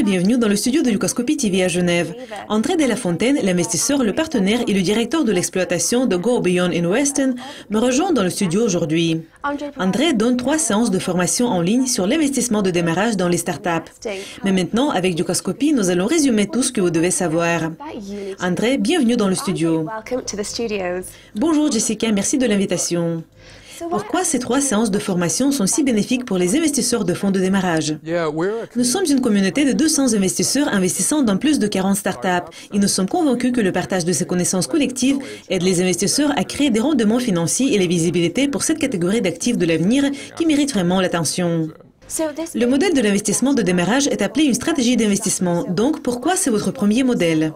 et bienvenue dans le studio de Lucascopie TV à Genève. André Delafontaine, l'investisseur, le partenaire et le directeur de l'exploitation de Go Beyond in Weston, me rejoint dans le studio aujourd'hui. André donne 3 séances de formation en ligne sur l'investissement de démarrage dans les startups. Mais maintenant, avec Lucascopie, nous allons résumer tout ce que vous devez savoir. André, bienvenue dans le studio. Bonjour Jessica, merci de l'invitation. Pourquoi ces 3 séances de formation sont si bénéfiques pour les investisseurs de fonds de démarrage? Nous sommes une communauté de 200 investisseurs investissant dans plus de 40 startups et nous sommes convaincus que le partage de ces connaissances collectives aide les investisseurs à créer des rendements financiers et la visibilité pour cette catégorie d'actifs de l'avenir qui mérite vraiment l'attention. Le modèle de l'investissement de démarrage est appelé une stratégie d'investissement. Donc, pourquoi c'est votre premier modèle?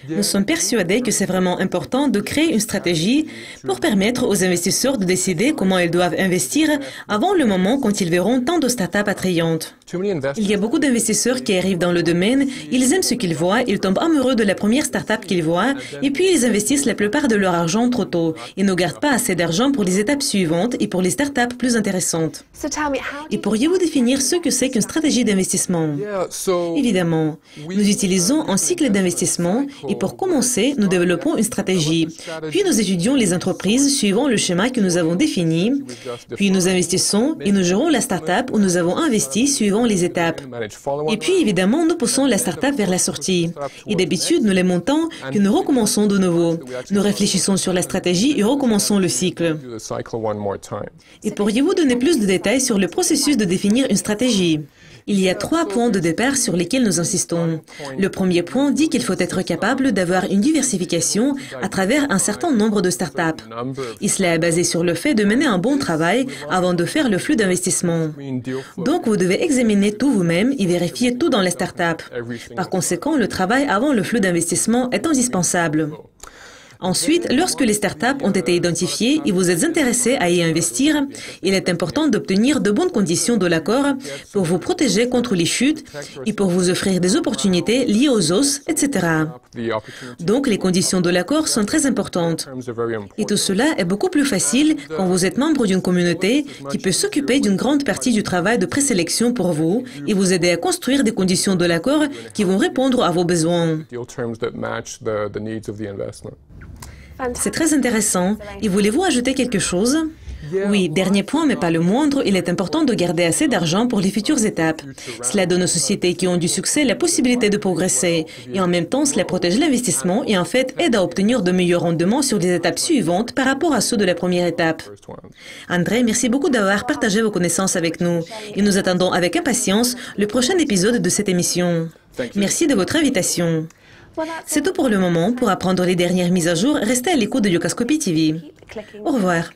Nous sommes persuadés que c'est vraiment important de créer une stratégie pour permettre aux investisseurs de décider comment ils doivent investir avant le moment quand ils verront tant de startups attrayantes. Il y a beaucoup d'investisseurs qui arrivent dans le domaine, ils aiment ce qu'ils voient, ils tombent amoureux de la première startup qu'ils voient, et puis ils investissent la plupart de leur argent trop tôt. Ils ne gardent pas assez d'argent pour les étapes suivantes et pour les startups plus intéressantes. Et pourriez-vous définir ce que c'est qu'une stratégie d'investissement? Évidemment, nous utilisons un cycle d'investissement et pour commencer, nous développons une stratégie. Puis nous étudions les entreprises suivant le schéma que nous avons défini. Puis nous investissons et nous gérons la startup où nous avons investi suivant les étapes. Et puis évidemment, nous poussons la startup vers la sortie. Et d'habitude, nous l'aimons tant que nous recommençons de nouveau. Nous réfléchissons sur la stratégie et recommençons le cycle. Et pourriez-vous donner plus de détails sur le processus de définir une stratégie? Il y a 3 points de départ sur lesquels nous insistons. Le premier point dit qu'il faut être capable d'avoir une diversification à travers un certain nombre de startups. Et cela est basé sur le fait de mener un bon travail avant de faire le flux d'investissement. Donc, vous devez examiner tout vous-même et vérifier tout dans les startups. Par conséquent, le travail avant le flux d'investissement est indispensable. Ensuite, lorsque les startups ont été identifiées et vous êtes intéressé à y investir, il est important d'obtenir de bonnes conditions de l'accord pour vous protéger contre les chutes et pour vous offrir des opportunités liées aux os, etc. Donc, les conditions de l'accord sont très importantes. Et tout cela est beaucoup plus facile quand vous êtes membre d'une communauté qui peut s'occuper d'une grande partie du travail de présélection pour vous et vous aider à construire des conditions de l'accord qui vont répondre à vos besoins. C'est très intéressant. Et voulez-vous ajouter quelque chose? Oui, dernier point, mais pas le moindre, il est important de garder assez d'argent pour les futures étapes. Cela donne aux sociétés qui ont du succès la possibilité de progresser. Et en même temps, cela protège l'investissement et en fait aide à obtenir de meilleurs rendements sur les étapes suivantes par rapport à ceux de la première étape. André, merci beaucoup d'avoir partagé vos connaissances avec nous. Et nous attendons avec impatience le prochain épisode de cette émission. Merci de votre invitation. C'est tout pour le moment. Pour apprendre les dernières mises à jour, restez à l'écoute de Lucascopie TV. Au revoir.